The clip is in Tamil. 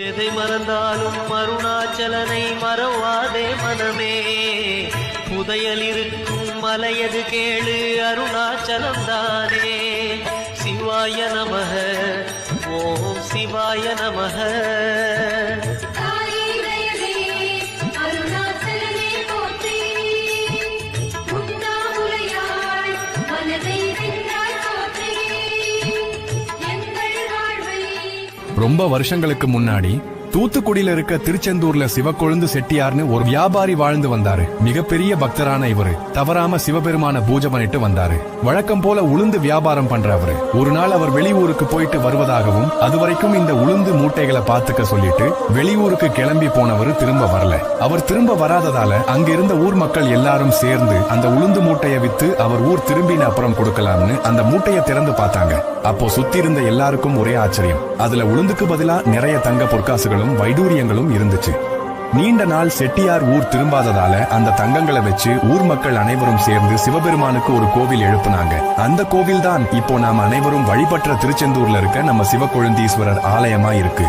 எதை மறந்தாலும் அருணாச்சலனை மறவாதே மனமே. புதையல் இருக்கும் மலையது கேளு அருணாச்சலம் தானே. சிவாய நமக ஓம் சிவாய நமக. ரொம்ப வருஷங்களுக்கு முன்னாடி தூத்துக்குடியில இருக்க திருச்செந்தூர்ல சிவக்கொழுந்து செட்டியார்னு ஒரு வியாபாரி வாழ்ந்து வந்தாரு. மிகப்பெரிய பக்தரான இவரு தவறாம சிவபெருமான பூஜை பண்ணிட்டு வந்தாரு. வழக்கம் போல உளுந்து வியாபாரம் பண்ற அவரு ஒரு நாள் அவர் வெளியூருக்கு போயிட்டு வருவதாகவும் அதுவரைக்கும் இந்த உளுந்து மூட்டைகளை பாத்துக்க சொல்லிட்டு வெளியூருக்கு கிளம்பி போனவரு திரும்ப வரல. அவர் திரும்ப வராததால அங்கிருந்த ஊர் மக்கள் எல்லாரும் சேர்ந்து அந்த உளுந்து மூட்டையை வித்து அவர் ஊர் திரும்பின அப்புறம் கொடுக்கலாம்னு அந்த மூட்டையை திறந்து பார்த்தாங்க. அப்போ சுத்தி இருந்த எல்லாருக்கும் ஒரே ஆச்சரியம். அதுல உளுந்துக்கு பதிலா நிறைய தங்க பொற்காசுகளும் வைடூரியங்களும் இருந்துச்சு. நீண்ட நாள் செட்டியார் ஊர் திரும்பாததால அந்த தங்கங்களை வச்சு ஊர் மக்கள் அனைவரும் சேர்ந்து சிவபெருமானுக்கு ஒரு கோவில் எழுப்புனாங்க. அந்த கோவில் தான் இப்போ நாம் அனைவரும் வழிபற்ற திருச்செந்தூர்ல இருக்க நம்ம சிவக்கொழுந்தீஸ்வரர் ஆலயமா இருக்கு.